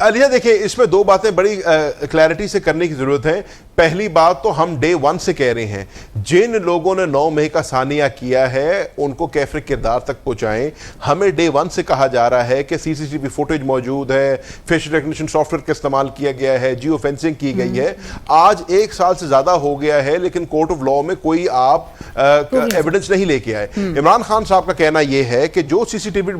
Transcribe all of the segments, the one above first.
علیہ دیکھیں اس میں دو باتیں بڑی کلیئرٹی سے کرنے کی ضرورت ہے. پہلی بات تو ہم ڈے ون سے کہہ رہے ہیں جن لوگوں نے 9 مئی کا ثانیہ کیا ہے ان کو کیفر کردار تک پہنچائیں. ہمیں ڈے ون سے کہا جا رہا ہے کہ سی سی ٹی وی فوٹیج موجود ہے, فیشل ریکگنیشن سافٹ ویئر کا استعمال کیا گیا ہے, جیو فینسنگ کی گئی ہے. آج 1 سال سے زیادہ ہو گیا ہے لیکن کورٹ آف لاء میں کوئی آپ ایویڈنس نہیں لے کے آئے. عمران خان صاحب کا کہنا یہ ہے کہ جو سی سی ٹی وی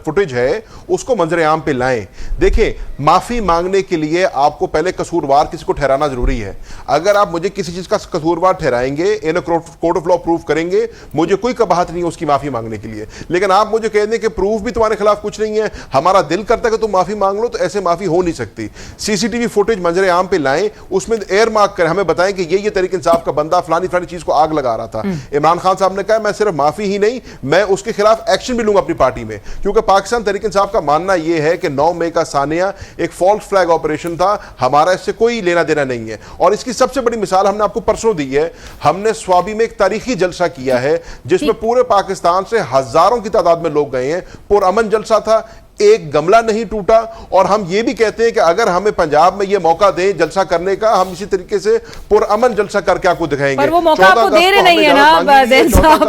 فوٹیج ہے اس کو منظر عام پہ لائیں. دیکھیں معافی مانگنے کے لیے آپ کو پہلے قصوروار کسی کو ٹھہرانا ضروری ہے. اگر آپ مجھے کسی چیز کا قصوروار ٹھہرائیں گے in court of law proof کریں گے, مجھے کوئی قباحت نہیں ہے اس کی معافی مانگنے کے لیے. لیکن آپ مجھے کہہ دیں کہ پروف بھی تمہارے خلاف کچھ نہیں ہے, ہمارا دل کرتا ہے کہ تم معافی مانگ لو, تو ایسے معافی ہو نہیں سکتی. سی سی ٹی وی فوٹیج منظر عام پہ لائیں, اس میں ایئر مارک کریں, ہمیں بتائیں کہ یہ تحریک انصاف کا بندہ فلانی چیز کو آگ لگا رہا تھا. عمران خان صاحب نے کہا میں صرف معافی ہی نہیں, میں اس کے خلاف ایکشن بھی لوں گا اپنی پارٹی میں, کیونکہ پاکستان تحریک انصاف کا ماننا یہ ہے کہ 9 مئی کا ثانیہ ایک فالس فلیگ آپریشن تھا, ہمارا اس سے کوئی لینا دینا نہیں ہے. اور اس کی سب سے بڑی مثال ہم نے آپ کو پرسوں دی ہے. ہم نے سوابی میں ایک تاریخی جلسہ کیا ہے جس میں پورے پاکستان سے ہزاروں کی تعداد میں لوگ گئے ہیں. پرامن جلسہ تھا, ایک گملہ نہیں ٹوٹا. اور ہم یہ بھی کہتے ہیں کہ اگر ہمیں پنجاب میں یہ موقع دیں جلسہ کرنے کا, ہم اسی طریقے سے پرامن جلسہ کر کے آپ کو دکھائیں گے. پر وہ موقع آپ کو دے رہے نہیں ہے نا زین صاحب,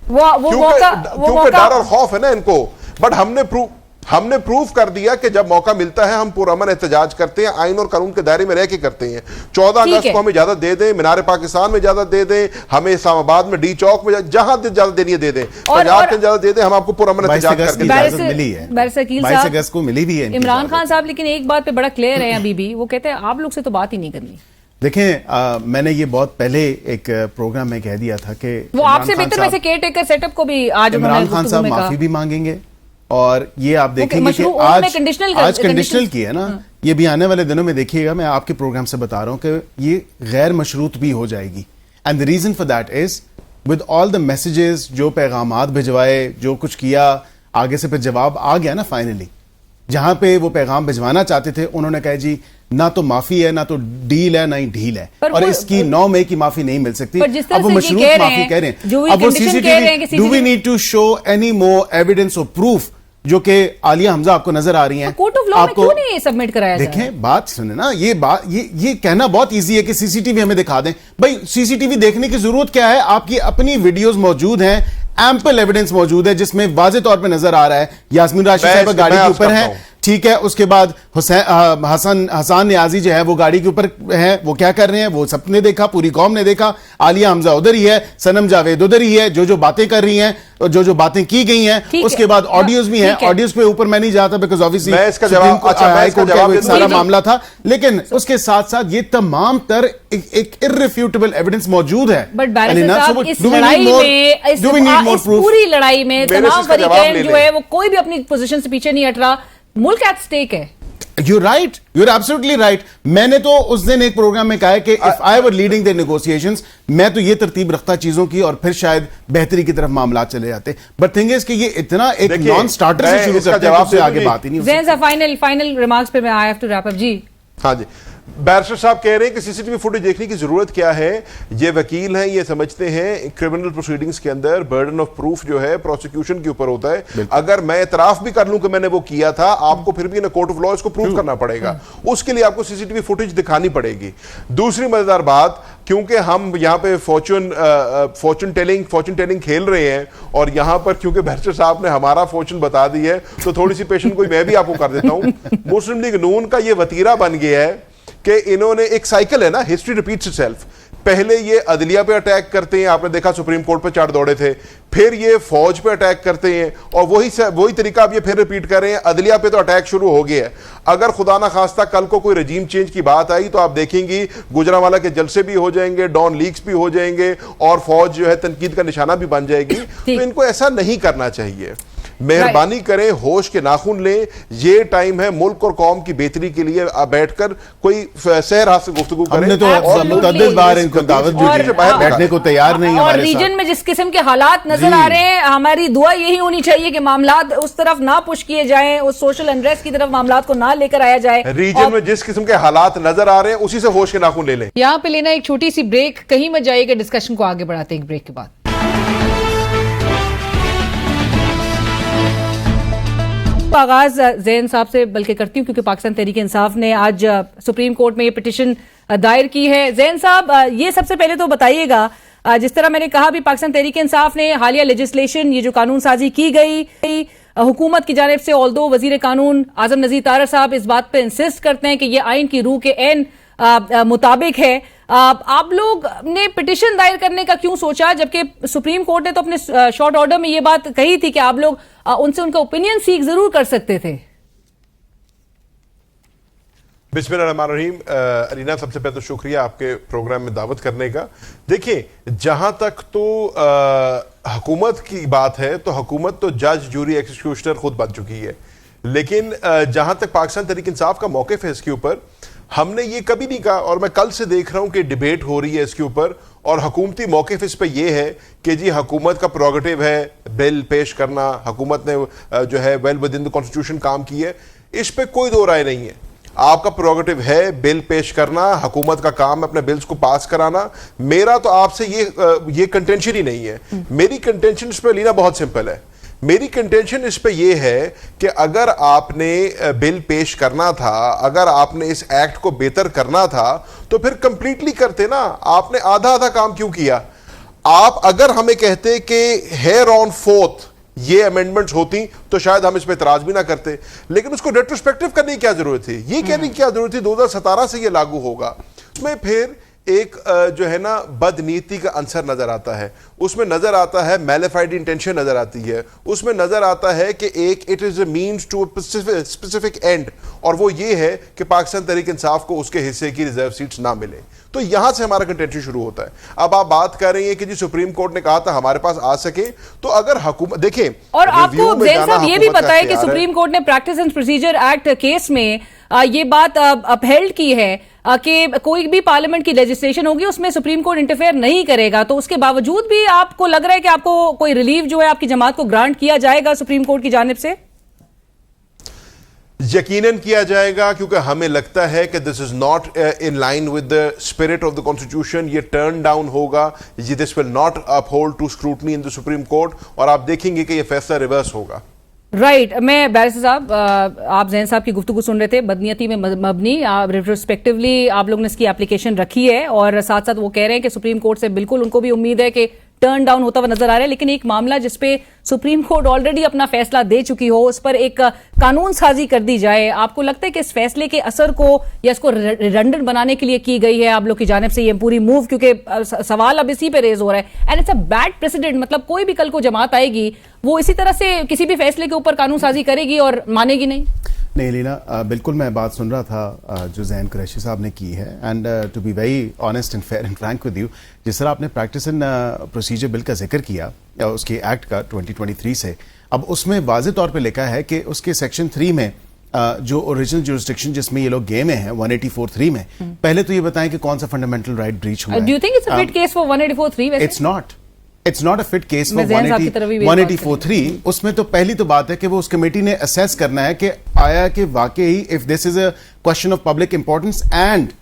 کیونکہ ڈر اور خوف ہے نا ان کو. بٹ ہم نے پروف کر دیا کہ جب موقع ملتا ہے ہم پرامن احتجاج کرتے ہیں, آئین اور قانون کے دائرے میں رہ کے کرتے ہیں. 14 اگست کو ہمیں اجازت دے دیں, مینار پاکستان میں اجازت دے دیں, ہمیں اسلام آباد میں ڈی چوک میں جہاں اجازت دینی ہے دے دیں, پنجاب کی اجازت دے دیں, ہم آپ کو پرامن احتجاج کر کے اجازت ملی ہے. 22 اگست کو ملی بھی ہے عمران خان صاحب. لیکن ایک بات پہ بڑا کلیئر ہے ابھی بھی, وہ کہتے ہیں آپ لوگ سے تو بات ہی نہیں کرنی. دیکھیں میں نے یہ بہت پہلے ایک پروگرام میں کہہ دیا تھا کہ وہ آپ سے بہتر ویسے کیئر ٹیکر سیٹ اپ کو بھی آج عمران خان صاحب معافی بھی مانگیں گے. اور یہ آپ دیکھیں گے کہ آج کنڈیشنل کی ہے نا, یہ بھی آنے والے دنوں میں دیکھیے گا, میں آپ کے پروگرام سے بتا رہا ہوں کہ یہ غیر مشروط بھی ہو جائے گی. And the reason for that is with all the messages, جو پیغامات بھجوائے, جو کچھ کیا, آگے سے پھر جواب آ گیا نا فائنلی. جہاں پہ وہ پیغام بھجوانا چاہتے تھے انہوں نے کہا جی نہ تو معافی ہے, نہ تو ڈیل ہے, نہ ہی ڈھیل ہے, اور اس کی 9 مئی کی معافی نہیں مل سکتی. اب وہ مشروط معافی کہہ رہے ہیں, اب وہ C C T V, do we need to show any more evidence اور پروف جو کہ عالیہ حمزہ آپ کو نظر آ رہی ہیں. کورٹ آف لاء میں کیوں نہیں سبمٹ کرایا جائے؟ دیکھیں بات سنیں نا, یہ کہنا بہت ایزی ہے کہ سی سی ٹی وی ہمیں دکھا دیں. بھائی سی سی ٹی وی دیکھنے کی ضرورت کیا ہے, آپ کی اپنی ویڈیوز موجود ہیں, ایمپل ایویڈنس موجود ہے جس میں واضح طور پہ نظر آ رہا ہے یاسمین راشد صاحب گاڑی کے اوپر ہے, ٹھیک ہے. اس کے بعد حسان نیازی جو ہے وہ گاڑی کے اوپر ہے, وہ کیا کر رہے ہیں وہ سب نے دیکھا, پوری قوم نے دیکھا. عالیہ حمزہ ادھر ہی ہے, سنم جاوید ادھر ہی ہے, جو باتیں کر رہی ہیں, جو باتیں کی گئی ہیں. اس کے بعد آڈیوز بھی ہیں, آڈیوز پہ اوپر میں نہیں جاتا بیکاز آبویسلی سارا معاملہ تھا, لیکن اس کے ساتھ ساتھ یہ تمام تر ایک irrefutable ایویڈنس موجود ہے. بٹ بیرسٹر صاحب اس لڑائی میں, اس پوری لڑائی میں تمام فریقین جو ہے وہ کوئی بھی اپنی پوزیشن سے پیچھے نہیں ہٹ رہا, ملک ایٹ سٹیک ہے. You're right. You're absolutely right. میں نے تو اس دن ایک پروگرام میں کہا ہے کہ if I were leading the negotiations, میں تو یہ ترتیب رکھتا چیزوں کی اور پھر شاید بہتری کی طرف معاملات چلے جاتے. But thing is کہ یہ اتنا ایک نان سٹارٹر سے شروع کرتے ہیں, سے آگے بات ہی نہیں. زین صاحب فائنل ریمارکس پہ میں I have to wrap up. جی ہاں جی, بیرسٹر صاحب کہہ رہے ہیں کہ سی سی ٹی وی فوٹیج دیکھنے کی ضرورت کیا ہے. یہ وکیل ہیں, یہ سمجھتے ہیں کرمنل پروسیڈنگز کے اندر برڈن آف پروف جو ہے پروسیکیوشن کے اوپر ہوتا ہے. اگر میں اعتراف بھی کر لوں کہ میں نے وہ کیا تھا, آپ کو پھر بھی کورٹ آف لاء اس کو پروف کرنا پڑے گا, اس کے لیے آپ کو سی سی ٹی وی فوٹیج دکھانی پڑے گی. دوسری مزیدار بات, کیونکہ ہم یہاں پہ فارچون ٹیلنگ کھیل رہے ہیں اور یہاں پر کیونکہ بیرسٹر صاحب نے ہمارا فارچون بتا دی ہے تو تھوڑی سی پیشن کوئی میں بھی آپ کو کر دیتا ہوں. مسلم لیگ نون کا یہ وتیرہ بن گیا ہے کہ انہوں نے ایک سائیکل ہے نا, ہسٹری ریپیٹس اٹ سیلف. پہلے یہ عدلیہ پہ اٹیک کرتے ہیں, آپ نے دیکھا سپریم کورٹ پہ چڑھ دوڑے تھے, پھر یہ فوج پہ اٹیک کرتے ہیں, اور وہی طریقہ اب یہ پھر ریپیٹ کر رہے ہیں. عدلیہ پہ تو اٹیک شروع ہو گیا ہے. اگر خدا نہ خواستہ کل کو کوئی رجیم چینج کی بات آئی تو آپ دیکھیں گی گجرانوالہ کے جلسے بھی ہو جائیں گے, ڈان لیکس بھی ہو جائیں گے, اور فوج جو ہے تنقید کا نشانہ بھی بن جائے گی. تو ان کو ایسا نہیں کرنا چاہیے. مہربانی کریں, ہوش کے ناخن لیں. یہ ٹائم ہے ملک اور قوم کی بہتری کے لیے بیٹھ کر کوئی سیر ہاتھ سے گفتگو کریں. ہم نے تو متعدد بار ان کو دعوت بھی دی, بیٹھنے کو تیار نہیں. اور ریجن میں جس قسم کے حالات نظر آ رہے ہیں, ہماری دعا یہی ہونی چاہیے کہ معاملات اس طرف نہ پش کیے جائیں, اس سوشل انریسٹ کی طرف معاملات کو نہ لے کر آیا جائے. ریجن میں جس قسم کے حالات نظر آ رہے ہیں اسی سے ہوش کے ناخن لے لیں. یہاں پہ لینا ایک چھوٹی سی بریک, کہیں مت جائیے گا, ڈسکشن کو آگے بڑھاتے ہیں ایک بریک کے بعد. آغاز زین صاحب سے بلکہ کرتی ہوں کیونکہ پاکستان تحریک انصاف نے آج سپریم کورٹ میں یہ پٹیشن دائر کی ہے. زین صاحب یہ سب سے پہلے تو بتائیے گا, جس طرح میں نے کہا بھی پاکستان تحریک انصاف نے حالیہ لیجسلیشن, یہ جو قانون سازی کی گئی حکومت کی جانب سے, آلدو وزیر قانون اعظم نذیر طاہر صاحب اس بات پہ انسسٹ کرتے ہیں کہ یہ آئین کی روح کے عین مطابق ہے, آپ لوگ نے پٹیشن دائر کرنے کا کیوں سوچا, جبکہ سپریم کورٹ نے تو اپنے شارٹ آرڈر میں یہ بات کہی تھی کہ آپ لوگ ان سے ان کا اوپینین سیکھ ضرور کر سکتے تھے؟ بسم اللہ الرحمن الرحیم. ارینا, سب سے پہلے تو شکریہ آپ کے پروگرام میں دعوت کرنے کا. دیکھیں, جہاں تک تو حکومت کی بات ہے تو حکومت تو جج, جوری, ایکسیکیوشنر خود بن چکی ہے, لیکن جہاں تک پاکستان تحریک انصاف کا موقف ہے اس کے اوپر, ہم نے یہ کبھی نہیں کہا, اور میں کل سے دیکھ رہا ہوں کہ ڈیبیٹ ہو رہی ہے اس کے اوپر, اور حکومتی موقف اس پہ یہ ہے کہ جی حکومت کا پروگیٹو ہے بل پیش کرنا, حکومت نے جو ہے well within the constitution کام کی ہے, اس پہ کوئی دو رائے نہیں ہے. آپ کا پروگیٹو ہے بل پیش کرنا, حکومت کا کام ہے اپنے بلز کو پاس کرانا. میرا تو آپ سے یہ کنٹینشن ہی نہیں ہے. میری کنٹینشن اس پہ لینا بہت سمپل ہے. میری کنٹینشن اس پہ یہ ہے کہ اگر آپ نے بل پیش کرنا تھا, اگر آپ نے اس ایکٹ کو بہتر کرنا تھا تو پھر کمپلیٹلی کرتے نا. آپ نے آدھا آدھا کام کیوں کیا؟ آپ اگر ہمیں کہتے کہ ہیئر آن فورتھ یہ امینڈمنٹس ہوتی تو شاید ہم اس پہ اعتراض بھی نہ کرتے, لیکن اس کو ریٹروسپیکٹو کرنے کی کیا ضرورت تھی, یہ کہنے کی کیا ضرورت تھی 2017 سے یہ لاگو ہوگا. اس میں پھر ایک جو ہے نا بدنیتی کا عنصر نظر آتا ہے, اس میں نظر آتا ہے میلیفائڈ انٹینشن نظر آتی ہے, اس میں نظر آتا ہے کہ ایک it is a means to a specific end, اور وہ یہ ہے کہ پاکستان تحریک انصاف کو اس کے حصے کی ریزرو سیٹس نہ ملیں. تو یہاں سے ہمارا کنٹینشن شروع ہوتا ہے. اب آپ بات کر رہی ہیں کہ جی سپریم کورٹ نے کہا تھا ہمارے پاس آ سکے, تو اگر حکومت دیکھیں, اور آپ کو زین صاحب یہ بھی پتا ہے کہ سپریم کورٹ نے practice and procedure act case میں یہ بات اپہیلڈ کی ہے کہ کوئی بھی پارلیمنٹ کی لیجسلیشن ہوگی اس میں سپریم کورٹ انٹرفیئر نہیں کرے گا, تو اس کے باوجود بھی آپ کو لگ رہا ہے کہ آپ کو کوئی ریلیف جو ہے آپ کی جماعت کو گرانٹ کیا جائے گا سپریم کورٹ کی جانب سے؟ یقیناً کیا جائے گا, کیونکہ ہمیں لگتا ہے کہ this is not in line with the spirit of the constitution. یہ ٹرن ڈاؤن ہوگا, this will not uphold to scrutiny in the Supreme Court, اور آپ دیکھیں گے کہ یہ فیصلہ ریورس ہوگا. رائٹ. میں بیرسٹر صاحب, آپ زین صاحب کی گفتگو سن رہے تھے, بدنیتی میں مبنی, ریٹروسپیکٹولی آپ لوگوں نے اس کی اپلیکیشن رکھی ہے, اور ساتھ ساتھ وہ کہہ رہے ہیں کہ سپریم کورٹ سے بالکل ان کو بھی امید ہے کہ ٹرن ڈاؤن ہوتا ہوا نظر آ رہا ہے, لیکن ایک معاملہ جس پہ سپریم کورٹ آلریڈی اپنا فیصلہ دے چکی ہو, اس پر ایک قانون سازی کر دی جائے. آپ کو لگتا ہے کہ اس فیصلے کے اثر کو یا اس کو ریڈنڈنٹ بنانے کے لیے کی گئی ہے آپ لوگ کی جانب سے یہ پوری موو, کیونکہ سوال اب اسی پہ ریز ہو رہا ہے, and it's a bad precedent. مطلب کوئی بھی کل کو جماعت آئے گی وہ اسی طرح سے کسی بھی فیصلے کے اوپر قانون سازی کرے گی اور مانے گی نہیں. نہیں لینا, بالکل میں بات سن رہا تھا جو زین قریشی صاحب نے کی ہے, and to be very honest and fair and frank with you, جس طرح آپ نے پریکٹس اینڈ پروسیجر بل کا ذکر کیا اس کے ایکٹ کا 2023 سے, اب اس میں واضح طور پہ لکھا ہے کہ اس کے سیکشن 3 میں جو اوریجنل جورسڈکشن جس میں یہ لوگ گئے میں ہیں 184(3) میں, پہلے تو یہ بتائیں کہ کون سا فنڈامنٹل رائٹ بریچ ہوا ہے. Do you think it's a fit case for 184(3)؟ It's not a fit case for 184(3). اس میں تو پہلی تو بات ہے کہ وہ اس کمیٹی نے اسیس کرنا ہے کہ آیا کہ واقعی if this is a question of public importance and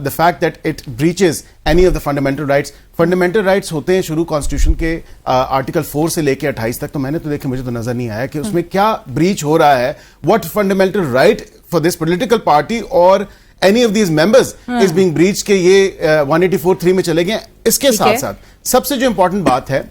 the fact that it breaches any of the fundamental rights. Fundamental rights ہوتے ہیں شروع کانسٹیٹیوشن کے آرٹیکل 4 سے لے کے 28 تک, تو میں نے تو دیکھا, مجھے تو نظر نہیں آیا کہ اس میں کیا بریچ ہو رہا ہے. what fundamental right for this political party or any of these members is being breached کہ یہ 184(3) میں چلے گئے. اس کے ساتھ ساتھ سب سے جو امپورٹنٹ بات ہے,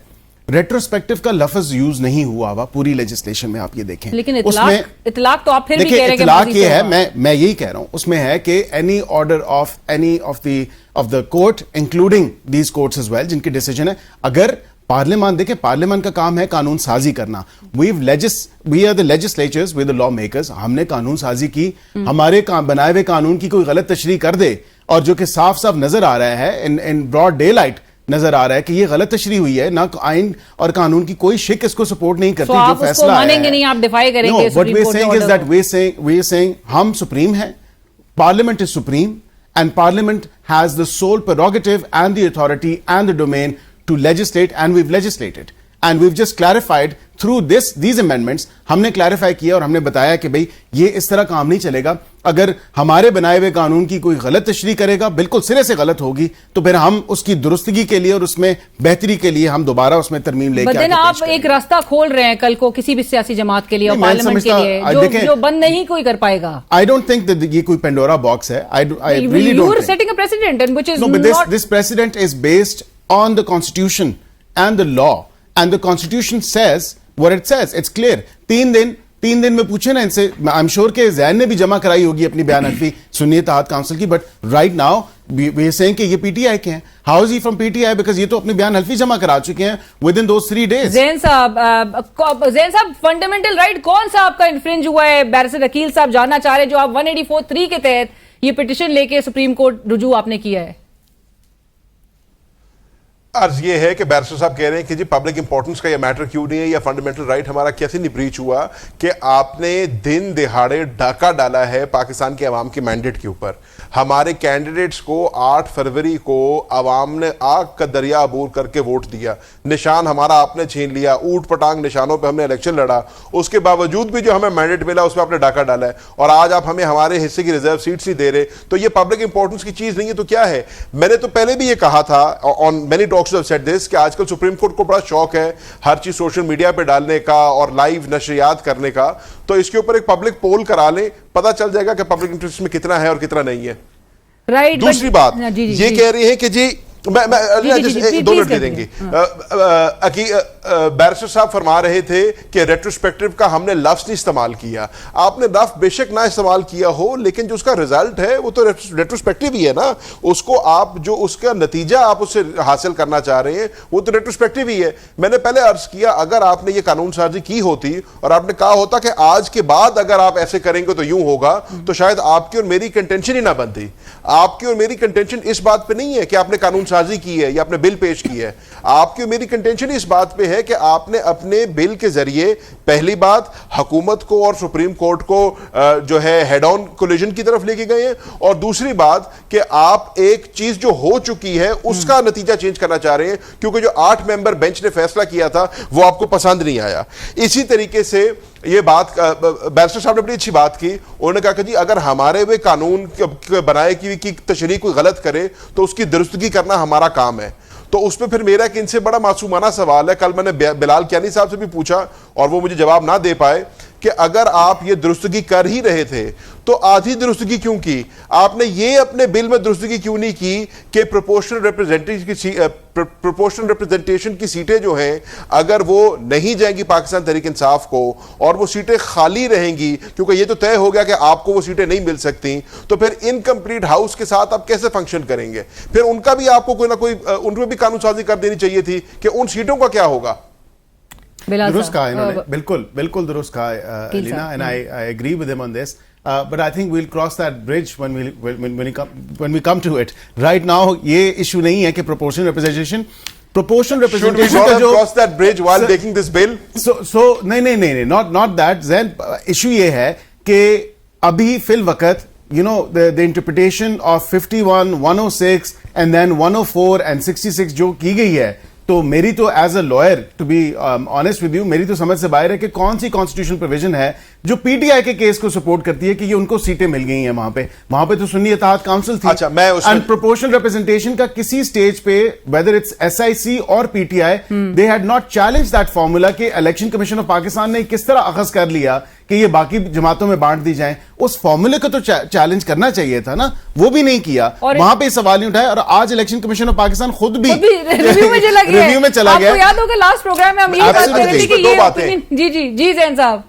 ریٹروسپیکٹو کا لفظ یوز نہیں ہوا ہوا پوری لیجسلیشن میں. آپ یہ دیکھیں, لیکن اطلاق تو آپ پھر بھی کہہ رہے ہیں کہ اطلاق یہ ہے, میں یہی کہہ رہا ہوں, اس میں ہے کہ any order of any of the court including these courts as well جن کی ڈیسیجن ہے, اگر پارلیمان, دیکھیں پارلیمان کا کام ہے قانون سازی کرنا. we are the legislatures, we are the law makers. ہم نے قانون سازی کی, ہمارے بنائے ہوئے قانون کی کوئی غلط تشریح کر دے, اور جو کہ صاف صاف نظر آ رہا ہے in broad daylight نظر آ رہا ہے کہ یہ غلط تشریح ہوئی ہے, نہ آئین اور قانون کی کوئی شک اس کو سپورٹ نہیں کرتی, جو فیصلہ مانیں گے نہیں, آپ ڈیفائی کریں گے. what we are saying is that we are saying ہم سپریم ہیں, parliament is supreme, and parliament has the sole prerogative and the authority and the domain to legislate, and we've legislated, and we've just clarified through these amendments. ہم نے clarify کیا اور ہم نے بتایا کہ بھئی یہ اس طرح کام نہیں چلے گا. اگر ہمارے بنائے ہوئے قانون کی کوئی غلط تشریح کرے گا، بالکل سرے سے غلط ہوگی، تو پھر ہم اس کی درستگی کے لیے اور اس میں بہتری کے لیے ہم دوبارہ اس میں ترمیم لے کے بدن آپ ایک راستہ کھول رہے ہیں کل کو کسی بھی سیاسی جماعت کے لیے اور پارلیمنٹ کے لیے جو بند نہیں کوئی کر پائے گا. I don't think that یہ کوئی پینڈورا باکس ہے. I really don't You're setting a precedent and which is No, but not... this precedent is based on the Constitution and the law. And the Constitution says what it says. It's clear. 3 دن میں پوچھے نا ان سے. I'm sure کہ زین نے بھی جمع کرائی ہوگی اپنی بیان حلفی سنی اتحاد کونسل کی, but right now we are saying کہ یہ پی ٹی آئی کے ہیں. How is he from PTI? Because یہ تو اپنی بیان حلفی جمع کرا چکے ہیں within those 3 days. زین صاحب فنڈامنٹل رائٹ کون سا آپ کا انفرنج ہوا ہے؟ بیرسٹر عقیل صاحب جاننا چاہ رہے ہیں جو آپ 184(3) کے تحت یہ پٹیشن لے کے سپریم کورٹ رجوع آپ نے کیا ہے. عرض یہ ہے کہ بیرسٹر صاحب کہہ رہے ہیں کہ جی پبلک امپورٹنس کا یہ میٹر کیوں نہیں ہے, یا فنڈامنٹل رائٹ ہمارا کیسے نہیں بریچ ہوا کہ آپ نے دن دہاڑے ڈاکہ ڈالا ہے پاکستان کے عوام کے مینڈیٹ کے اوپر. ہمارے کینڈیڈیٹس کو 8 فروری کو عوام نے آگ کا دریا عبور کر کے ووٹ دیا, نشان ہمارا آپ نے چھین لیا, اوٹ پٹانگ نشانوں پہ ہم نے الیکشن لڑا, اس کے باوجود بھی جو ہمیں مینڈیٹ ملا اس پہ آپ نے ڈاکہ ڈالا ہے, اور آج آپ ہمیں ہمارے حصے کی ریزرو سیٹس نہیں دے رہے. تو یہ پبلک امپورٹنس کی چیز نہیں ہے تو کیا ہے؟ میں نے تو پہلے بھی یہ کہا تھا on many talks have said this کہ آج کل سپریم کورٹ کو بڑا شوق ہے ہر چیز سوشل میڈیا پہ ڈالنے کا اور لائیو نشریات کرنے کا, تو اس کے اوپر ایک پبلک پول کرا لیں, پتہ چل جائے گا کہ پبلک انٹرسٹ میں کتنا ہے اور کتنا نہیں ہے. دوسری بات یہ کہہ رہی ہیں کہ جی دونوں دے دیں گے. بیرسٹر صاحب فرما رہے تھے کہ ریٹروسپیکٹیو کا ہم نے لفظ نہیں استعمال کیا. آپ نے لفظ بے شک نہ استعمال کیا ہو, لیکن جو اس کا رزلٹ ہے وہ تو ریٹروسپیکٹیو ہی ہے نا. اس کو آپ جو اس کا نتیجہ آپ اس سے حاصل کرنا چاہ رہے ہیں وہ تو ریٹروسپیکٹیو ہی ہے. میں نے پہلے عرض کیا اگر آپ نے یہ قانون سازی کی ہوتی اور آپ نے کہا ہوتا کہ آج کے بعد اگر آپ ایسے کریں گے تو یوں ہوگا, تو شاید آپ کی اور میری کنٹینشن ہی نہ بنتی. آپ کی اور میری کنٹینشن اس بات پہ نہیں ہے کہ آپ نے قانون سازی کی ہے یا آپ نے بل پیش کی ہے. آپ کی اور میری کنٹینشن اس بات پہ ہے کہ آپ نے اپنے بل کے ذریعے پہلی بات حکومت کو اور سپریم کورٹ کو جو ہے ہیڈ آن کولیجن کی طرف لے کے گئے ہیں, اور دوسری بات کہ آپ ایک چیز جو ہو چکی ہے اس کا نتیجہ چینج کرنا چاہ رہے ہیں کیونکہ جو 8 ممبر بینچ نے فیصلہ کیا تھا وہ آپ کو پسند نہیں آیا. اسی طریقے سے یہ بات بیرسٹر صاحب نے بڑی اچھی بات کی. انہوں نے کہا کہ جی اگر ہمارے ہوئے قانون بنائے کی تشریح کوئی غلط کرے تو اس کی درستگی کرنا ہمارا کام ہے. تو اس پہ پھر میرا ایک ان سے بڑا معصومانہ سوال ہے. کل میں نے بلال کیانی صاحب سے بھی پوچھا اور وہ مجھے جواب نہ دے پائے کہ اگر آپ یہ درستگی کر ہی رہے تھے تو آدھی درستگی کیوں کی؟ آپ نے یہ اپنے بل میں درستگی کیوں نہیں کی کہ پروپورشنل ریپرزنٹیشن کی سیٹیں جو ہیں اگر وہ نہیں جائیں گی پاکستان تحریک انصاف کو اور وہ سیٹیں خالی رہیں گی, کیونکہ یہ تو طے ہو گیا کہ آپ کو وہ سیٹیں نہیں مل سکتی, تو پھر انکمپلیٹ ہاؤس کے ساتھ آپ کیسے فنکشن کریں گے؟ پھر ان کا بھی آپ کو کوئی نہ کوئی ان پہ بھی قانون سازی کر دینی چاہیے تھی کہ ان سیٹوں کا کیا ہوگا. درست کہا انہوں نے, بالکل درست کہا لینا, and I agree with him on this. But I think we'll cross that bridge when we come to it. Right now یہ ایشو نہیں ہے کہ proportional representation کا جو cross that bridge while taking this bill. So نہیں not that. Then issue یہ ہے کہ ابھی فی الوقت the interpretation of 51, 106 and then 104 and 66 جو کی گئی ہے, تو میری تو as a lawyer to be honest with you میری تو سمجھ سے باہر ہے کہ کون سی کانسٹیٹیوشنل پروویژن ہے جو پی ٹی آئی کے کیس کو سپورٹ کرتی ہے کہ یہ ان کو سیٹیں مل گئی ہیں. وہاں پہ تو سنی اتحاد کونسل تھی. اینڈ پروپورشنل ریپرزنٹیشن کا کسی سٹیج پہ ویدر اٹس ایس آئی سی اور P T I they had not challenge that formula کہ الیکشن کمیشن آف پاکستان نے کس طرح اخذ کر لیا کہ یہ باقی جماعتوں میں بانٹ دی جائیں. اس فارمولے کو تو چیلنج کرنا چاہیے تھا نا, وہ بھی نہیں کیا, وہاں پہ سوال نہیں اٹھایا. اور آج الیکشن کمیشن آف پاکستان خود بھی ریویو میں چلا گیا. یاد ہوگا لاسٹ پروگرام میں ہم یہ بات کر رہے تھے کہ یہ اوپینین جی زین صاحب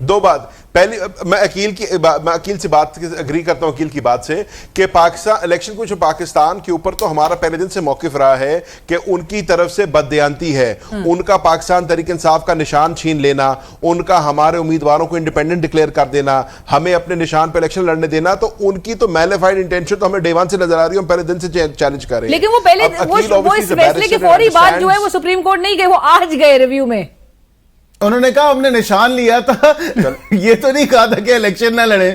دو بات. پہلی میں عقیل سے بات اگری کرتا ہوں, عقیل کی بات سے, کہ پاکستان الیکشن کمیشن پاکستان کے اوپر تو ہمارا پہلے دن سے موقف رہا ہے کہ ان کی طرف سے بددیانتی ہے. ان کا پاکستان تحریک انصاف کا نشان چھین لینا, ان کا ہمارے امیدواروں کو انڈیپینڈنٹ ڈکلیئر کر دینا, ہمیں اپنے نشان پہ الیکشن لڑنے دینا, تو ان کی تو میلیفائڈ انٹینشن تو ہمیں ڈے ون سے نظر آ رہی ہے. ہم پہلے دن سے چیلنج کر رہے ہیں. لیکن وہ پہلے وہ اس فیصلے کی فوری بات جو ہے وہ سپریم کورٹ نہیں گئے, وہ آج گئے ریویو میں. انہوں نے کہا ہم نے نشان لیا تھا, یہ تو نہیں کہا تھا کہ الیکشن نہ لڑیں.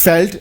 felt,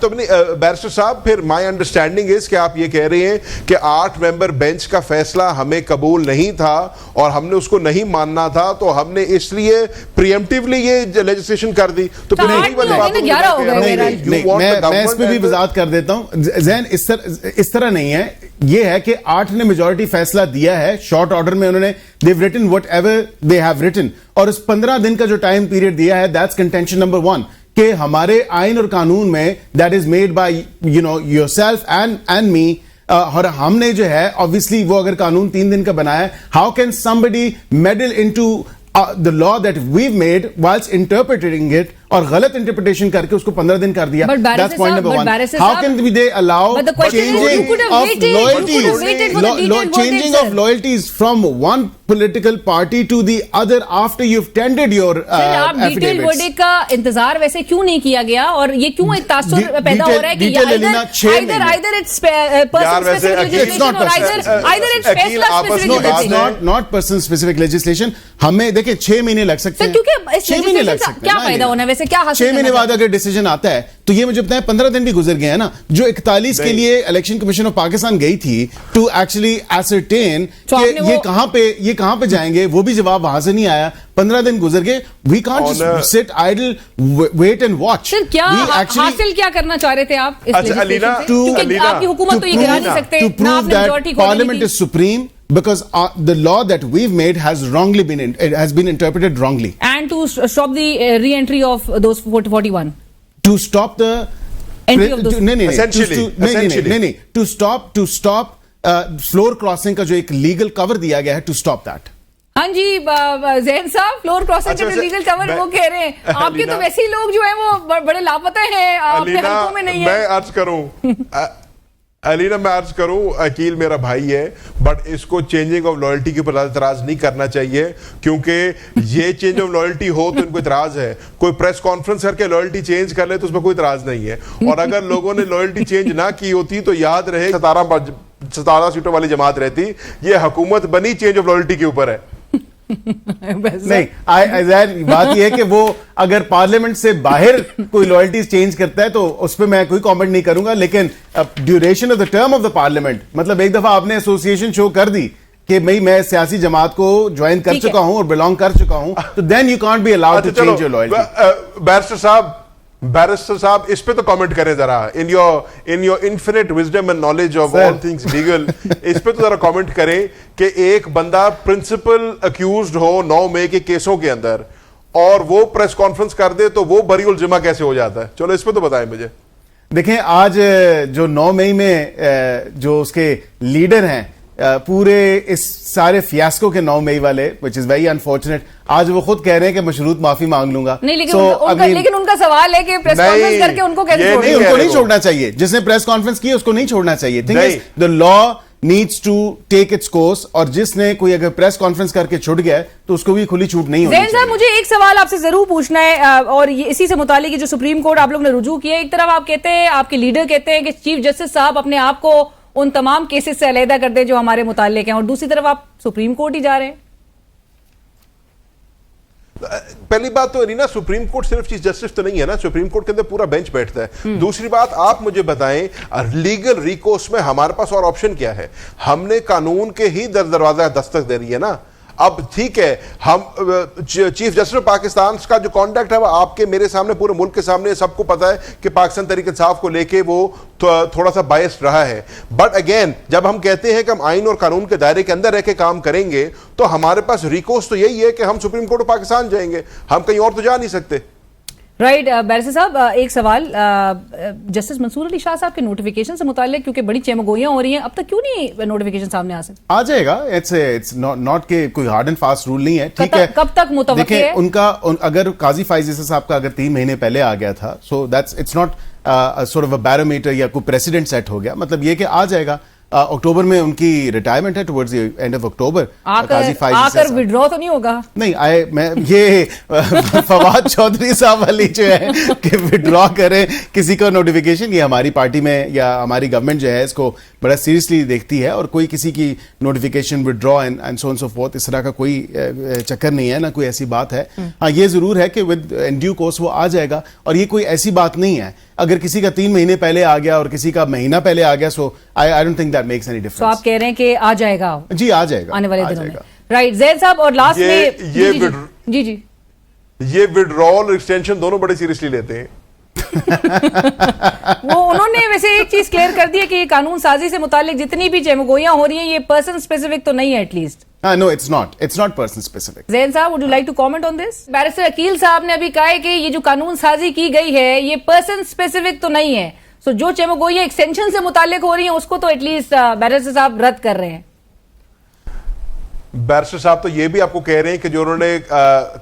تو بیرسٹر صاحب پھر مائی انڈرسٹینڈنگ از کہ آپ یہ کہہ رہے ہیں کہ 8 ممبر بینچ کا فیصلہ ہمیں قبول نہیں تھا اور ہم نے اس کو نہیں ماننا تھا تو ہم نے اس لیے پریمپٹیولی یہ لیجسلیشن کر دی. تو پھر میں اس پہ بھی وضاحت کر دیتا ہوں. زین اس طرح نہیں ہے, یہ ہے کہ 8 نے میجورٹی فیصلہ دیا ہے شارٹ آرڈر میں, انہوں نے they've written whatever they have written, اور اس 15 دن کا جو ٹائم پیریڈ دیا ہے that's contention number 1, کہ ہمارے آئین اور قانون میں that is made by yourself and me, اور ہم نے جو ہے obviously وہ اگر قانون 3 دن کا بنایا ہے, how can somebody meddle into the law that we've made whilst interpreting it, اور غلط انٹرپریٹیشن کر کے اس کو 15 دن کر دیا. That's point number 1. How can they allow changing of loyalties from one political party to the other after you've tendered your affidavits? Detail verdict کا انتظار ویسے کیوں نہیں کیا گیا, اور یہ کیوں ایک تاثر پیدا ہو رہا ہے کہ either it's person specific legislation or either it's FESLA specific legislation? No, it's not person specific legislation. ہمیں دیکھیں 6 مہینے لگ سکتے ہیں, کیونکہ اس لیجسلیشن کا کیا فائدہ ہونا ہے ویسے, کیا حاصل 6 مہینے بعد اگر ڈیسیجن آتا ہے تو یہ مجھے بتائیں 15 دن بھی گزر گئے ہیں نا. جو 41 کے لیے الیکشن کمیشن آف پاکستان گئی تھی ٹو ایکچولی ایسرٹین کہ یہ کہاں پہ جائیں گے, وہ بھی جواب وہاں سے نہیں آیا. 15 دن گزر گئے. وی کانٹ سٹ آئیڈل ویٹ اینڈ واچ. پھر کیا حاصل کیا کرنا چاہ رہے تھے آپ اس لیجسلیشن سے, کیونکہ آپ کی حکومت تو یہ گرا نہیں سکتے نہ آپ نے میجورٹی کو. Parliament is supreme because the law that we've made has been interpreted wrongly, and to stop the re-entry of those 41, to stop the entry of those essentially to stop floor crossing کا جو ایک legal cover دیا گیا ہے, to stop that. ہاں جی زین صاحب, floor crossing کا جو لیگل کور وہ کہہ رہے ہیں, آپ کے تو ویسے ہی لوگ جو ہیں وہ بڑے لاپتہ ہیں, اپنے حلقوں میں نہیں ہیں. میں عرض کروں علینا, میں عرض کروں, عقیل میرا بھائی ہے, بٹ اس کو چینجنگ آف لائلٹی کے اوپر اعتراض نہیں کرنا چاہیے, کیونکہ یہ چینج آف لائلٹی ہو تو ان کو اعتراض ہے. کوئی پریس کانفرنس کر کے لائلٹی چینج کر لے تو اس میں کوئی اعتراض نہیں ہے. اور اگر لوگوں نے لائلٹی چینج نہ کی ہوتی تو یاد رہے 17 سیٹوں والی جماعت رہتی. یہ حکومت بنی چینج آف لائلٹی کے اوپر ہے. نہیں, بات یہ ہے کہ وہ اگر پارلیمنٹ سے باہر کوئی لائلٹیز چینج کرتا ہے تو اس پہ میں کوئی کامنٹ نہیں کروں گا, لیکن duration of the term of the parliament, مطلب ایک دفعہ آپ نے ایسوسیشن شو کر دی کہ میں سیاسی جماعت کو جوائن کر چکا ہوں اور بلانگ کر چکا ہوں, تو then you can't be allowed to change your loyalty. Barrister صاحب اس پہ تو کامنٹ کریں ذرا, in your infinite wisdom and knowledge of all things legal, اس پہ تو ذرا کامنٹ کریں کہ ایک بندہ پرنسپل اکیوزڈ ہو 9 مئی کے کیسوں کے اندر اور وہ پریس کانفرنس کر دے تو وہ بری الجمہ کیسے ہو جاتا ہے. چلو اس پہ تو بتائیں مجھے. دیکھیں آج جو 9 مئی میں جو اس کے لیڈر ہیں پورے اس سارے فیاسکو کے 9 مئی والے, which is very unfortunate, آج وہ خود کہہ رہے ہیں کہ مشروط معافی مانگ لوں گا. نہیں, لیکن ان کا سوال ہے کہ پریس کانفرنس کر کے ان کو کیسے چھوڑیں؟ ان کو نہیں چھوڑنا چاہیے. جس نے پریس کانفرنس کی اس کو نہیں چھوڑنا چاہیے. the law needs to take its course, اور جس نے کوئی اگر پریس کانفرنس کر کے چھوٹ گیا ہے تو اس کو بھی کھلی چھوٹ نہیں ہونی چاہیے. زین صاحب, مجھے ایک سوال آپ سے ضرور پوچھنا ہے, اور اسی سے متعلق جو سپریم کورٹ آپ لوگ نے رجوع کیا ہے, ایک طرف آپ کہتے ہیں, آپ کے لیڈر کہتے ہیں کہ چیف جسٹس صاحب اپنے آپ کو ان تمام کیسز سے علیحدہ کر دیں جو ہمارے متعلق ہیں, اور دوسری طرف آپ سپریم کورٹ ہی جا رہے ہیں. پہلی بات تو نا, سپریم کورٹ صرف چیف جسٹس تو نہیں ہے نا, سپریم کورٹ کے اندر پورا بینچ بیٹھتا ہے. دوسری بات, آپ مجھے بتائیں لیگل ریکورس میں ہمارے پاس اور آپشن کیا ہے؟ ہم نے قانون کے ہی دروازہ دستک دے رہی ہے نا. اب ٹھیک ہے, ہم چیف جسٹس پاکستان کا جو کانڈکٹ ہے وہ آپ کے میرے سامنے, پورے ملک کے سامنے سب کو پتا ہے کہ پاکستان تحریک انصاف کو لے کے وہ تھوڑا سا بائسڈ رہا ہے. بٹ اگین جب ہم کہتے ہیں کہ ہم آئین اور قانون کے دائرے کے اندر رہ کے کام کریں گے تو ہمارے پاس ریکورس تو یہی ہے کہ ہم سپریم کورٹ آف پاکستان جائیں گے, ہم کہیں اور تو جا نہیں سکتے. رائٹ. بیرسٹر صاحب, ایک سوال, جسٹس منصور علی شاہ صاحب کے نوٹیفیکیشن سے متعلق, کیونکہ بڑی چمگوئیاں ہو رہی ہیں, اب تک کیوں نہیں نوٹیفیکیشن سامنے آ سکتے؟ آ جائے گا. اٹس ناٹ کہ کوئی ہارڈ اینڈ فاسٹ رول نہیں ہے. ٹھیک ہے, کب تک متوقع ہے ان کا؟ اگر قاضی فائز عیسی صاحب کا اگر 3 مہینے پہلے آ گیا تھا, so that's it's not sort of a barometer یا کوئی پریسیڈنٹ سیٹ ہو گیا, مطلب یہ کہ آ جائے گا. اکتوبر میں ان کی ریٹائرمنٹ ہے, ٹورڈز دی اینڈ آف اکتوبر. آ کر وڈرا تو نہیں ہوگا؟ نہیں, میں یہ فواد چودھری صاحب والی جو ہے کہ وڈرا کریں کسی کو نوٹیفیکیشن, یہ ہماری پارٹی میں یا ہماری گورنمنٹ جو ہے اس کو بڑا سیریسلی دیکھتی ہے, اور کوئی کسی کی notification withdraw and so on so forth اس طرح کا کوئی چکر نہیں ہے, نہ کوئی ایسی بات ہے. ہاں یہ ضرور ہے کہ ود ان ڈیو کورس وہ آ جائے گا, اور یہ کوئی ایسی بات نہیں ہے اگر کسی کا 3 مہینے پہلے آ گیا اور کسی کا مہینہ پہلے آ گیا, so I don't think that makes any difference. تو آپ کہہ رہے ہیں کہ آ جائے گا, جی آ جائے گا آنے والے دنوں میں. رائٹ زید صاحب, اور لاسٹ میں جی جی یہ ودرال اور ایکسٹینشن دونوں بڑے سیریسلی لیتے ہیں. وہ انہوں نے ویسے ایک چیز کلیئر کر دی ہے کہ یہ قانون سازی سے متعلق جتنی بھی جمگوئیاں ہو رہی ہیں یہ پرسن اسپیسیفک تو نہیں ہے at least. No, it's not person specific. Zain صاحب, would you like to comment on this? Barrister Aqeel صاحب نے ابھی کہا ہے کہ یہ جو قانون سازی کی گئی ہے یہ پرسن اسپیسیفک تو نہیں ہے, سو جو چمگوئیاں ایکسٹینشن سے متعلق ہو رہی ہیں اس کو تو ایٹ لیسٹ بیرسٹر صاحب رد کر رہے ہیں. بیرسٹر صاحب تو یہ بھی آپ کو کہہ رہے ہیں کہ جو انہوں نے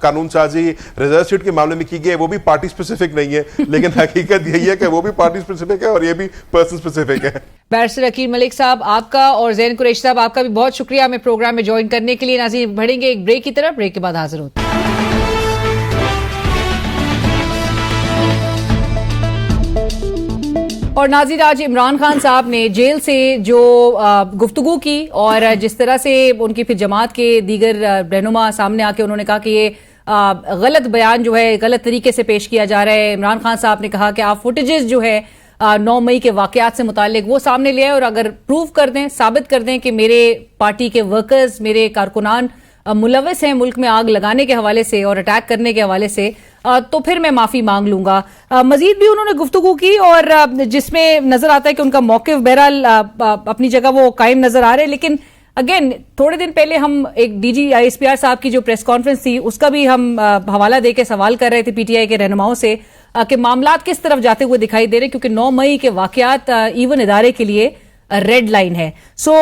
قانون سازی ریزرو سیٹ کے معاملے میں کی گئی ہے وہ بھی پارٹی سپیسیفک نہیں ہے, لیکن حقیقت یہی ہے کہ وہ بھی پارٹی سپیسیفک ہے اور یہ بھی پرسن سپیسیفک ہے. بیرسٹر عقیل ملک صاحب آپ کا اور زین قریشی صاحب آپ کا بھی بہت شکریہ ہمیں پروگرام میں جوائن کرنے کے لیے. ناظرین بڑھیں گے ایک بریک کی طرف, بریک کے بعد حاضر ہوتے ہیں. اور ناظرین آج عمران خان صاحب نے جیل سے جو گفتگو کی اور جس طرح سے ان کی پھر جماعت کے دیگر رہنما سامنے آ کے انہوں نے کہا کہ یہ غلط بیان جو ہے غلط طریقے سے پیش کیا جا رہا ہے. عمران خان صاحب نے کہا کہ آپ فوٹیجز جو ہے 9 مئی کے واقعات سے متعلق وہ سامنے لے آئے اور اگر پروف کر دیں, ثابت کر دیں کہ میرے پارٹی کے ورکرز, میرے کارکنان ملوث ہیں ملک میں آگ لگانے کے حوالے سے اور اٹیک کرنے کے حوالے سے, تو پھر میں معافی مانگ لوں گا. مزید بھی انہوں نے گفتگو کی اور جس میں نظر آتا ہے کہ ان کا موقف بہرحال اپنی جگہ وہ قائم نظر آ رہے, لیکن اگین تھوڑے دن پہلے ہم ایک D G I S P R صاحب کی جو پریس کانفرنس تھی اس کا بھی ہم حوالہ دے کے سوال کر رہے تھے پی ٹی آئی کے رہنماؤں سے کہ معاملات کس طرف جاتے ہوئے دکھائی دے رہے, کیونکہ 9 مئی کے واقعات ایون ادارے کے لیے ریڈ لائن ہے. سو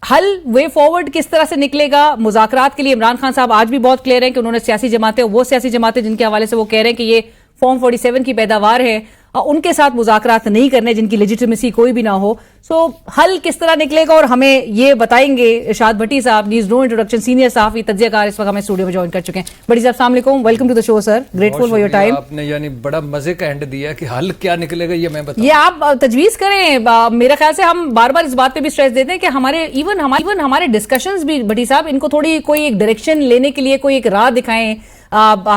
حل وے فارورڈ کس طرح سے نکلے گا مذاکرات کے لیے؟ عمران خان صاحب آج بھی بہت کلیئر ہیں کہ انہوں نے سیاسی جماعتیں, وہ سیاسی جماعتیں جن کے حوالے سے وہ کہہ رہے ہیں کہ یہ فارم 47 کی پیداوار ہے, ان کے ساتھ مذاکرات نہیں کرنے جن کی لیجیٹمیسی کوئی بھی نہ ہو. سو حل کس طرح نکلے گا اور ہمیں یہ بتائیں گے ارشاد بھٹی صاحب, نیوز نو انٹروڈکشن سینئر صحافی تجزیہ کار, اس وقت ہمیں اسٹوڈیو میں جوائن کر چکے ہیں. بھٹی صاحب السلام علیکم, welcome to the show sir, grateful for your time. آپ نے یعنی بڑا مزے کا اینڈ دیا کہ حل کیا نکلے گا یہ میں بتاؤں. یہ آپ تجویز کریں. میرے خیال سے ہم بار بار اس بات پہ بھی اسٹریس دیتے ہیں کہ ہمارے ایون ہمارے ڈسکشنز بھی بھٹی صاحب ان کو تھوڑی کوئی ایک ڈائریکشن لینے کے لیے کوئی ایک راہ دکھائیں,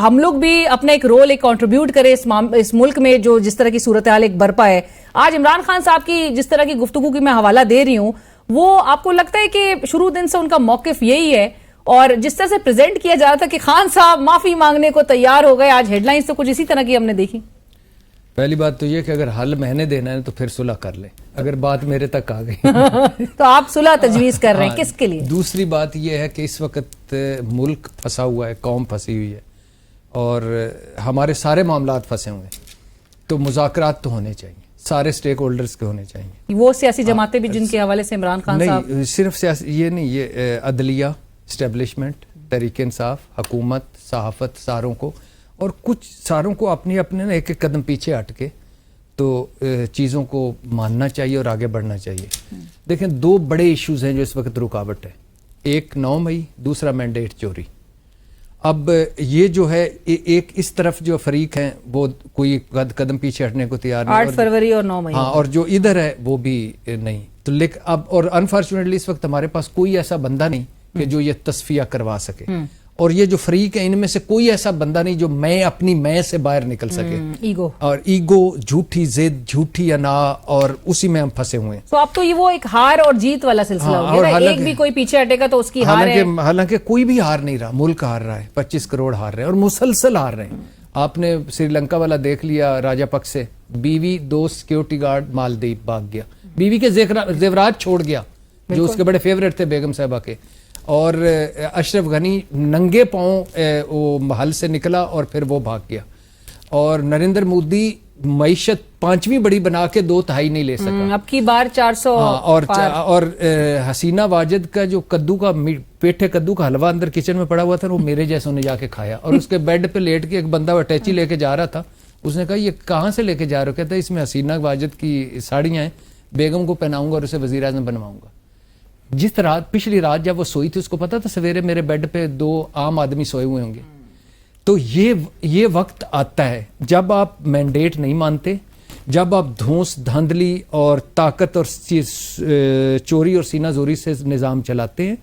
ہم لوگ بھی اپنا ایک رول ایک کنٹریبیوٹ کریں اس ملک میں جو جس طرح کی صورتحال ایک برپا ہے. آج عمران خان صاحب کی جس طرح کی گفتگو کی میں حوالہ دے رہی ہوں, وہ آپ کو لگتا ہے کہ شروع دن سے ان کا موقف یہی ہے, اور جس طرح سے پریزنٹ کیا جا رہا تھا کہ خان صاحب معافی مانگنے کو تیار ہو گئے, آج ہیڈ لائنز تو کچھ اسی طرح کی ہم نے دیکھی. پہلی بات تو یہ کہ اگر حل میں نے دینا ہے تو پھر صلح کر لیں, اگر بات میرے تک آ گئی تو آپ صلح تجویز کر رہے ہیں, کس کے لیے؟ دوسری بات یہ ہے کہ اس وقت ملک پھنسا ہوا ہے, قوم پھنسی ہوئی ہے اور ہمارے سارے معاملات پھنسے ہوئے ہیں, تو مذاکرات تو ہونے چاہیے, سارے سٹیک ہولڈرز کے ہونے چاہیے. وہ سیاسی جماعتیں بھی جن کے حوالے سے عمران خان صاحب نہیں, صرف سیاسی یہ نہیں, یہ عدلیہ, اسٹیبلشمنٹ, تحریک انصاف, حکومت, صحافت, ساروں کو, اور کچھ ساروں کو اپنے اپنے ایک ایک قدم پیچھے ہٹ کے تو چیزوں کو ماننا چاہیے اور آگے بڑھنا چاہیے. دیکھیں 2 بڑے ایشوز ہیں جو اس وقت رکاوٹ ہے, ایک 9 مئی, دوسرا مینڈیٹ چوری. اب یہ جو ہے ایک اس طرف جو فریق ہیں وہ کوئی قدم پیچھے ہٹنے کو تیار نہیں, 8 فروری اور 9 مئی, ہاں, اور جو ادھر ہے وہ بھی نہیں. تو لیکن اب اور انفارچونیٹلی اس وقت ہمارے پاس کوئی ایسا بندہ نہیں کہ جو یہ تصفیہ کروا سکے, اور یہ جو فریق ہے ان میں سے کوئی ایسا بندہ نہیں جو میں اپنی میں سے باہر نکل سکے. ایگو, اور ایگو, جھوٹی ضد, جھوٹی انا, اور اسی میں ہم پھنسے ہوئے ہیں. تو اب تو یہ وہ ایک ہار اور جیت والا سلسلہ ہو گیا, ایک بھی کوئی پیچھے ہٹے گا تو اس کی ہار ہے. حالانکہ کوئی بھی ہار نہیں رہا, ملک ہار رہا ہے, 25 کروڑ ہار رہے ہیں اور مسلسل ہار رہے ہیں. آپ نے سری لنکا والا دیکھ لیا, راجا پک سے بیوی 2 سیکیورٹی گارڈ مالدیپ بھاگ گیا, بیوی کے زیورات چھوڑ گیا جو اس کے بڑے فیورٹ تھے بیگم صاحبہ کے, اور اشرف غنی ننگے پاؤں وہ محل سے نکلا اور پھر وہ بھاگ گیا, اور نریندر مودی معیشت 5ویں بڑی بنا کے 2/3 نہیں لے سکا, اب کی بار 400. اور حسینہ واجد کا جو کدو کا پیٹھے کدو کا حلوہ اندر کچن میں پڑا ہوا تھا وہ میرے جیسوں نے جا کے کھایا, اور اس کے بیڈ پہ لیٹ کے ایک بندہ اٹیچی لے کے جا رہا تھا, اس نے کہا یہ کہاں سے لے کے جا رہے ہو؟ کہتا ہے اس میں حسینہ واجد کی ساڑیاں ہیں, بیگم کو پہناؤں گا اور اسے وزیر اعظم بنواؤں گا. جس رات پچھلی رات جب وہ سوئی تھی اس کو پتا تھا سویرے میرے بیڈ پہ 2 عام آدمی سوئے ہوئے ہوں گے. تو یہ وقت آتا ہے جب آپ مینڈیٹ نہیں مانتے, جب آپ دھونس دھاندلی اور طاقت اور چوری اور سینہ زوری سے نظام چلاتے ہیں،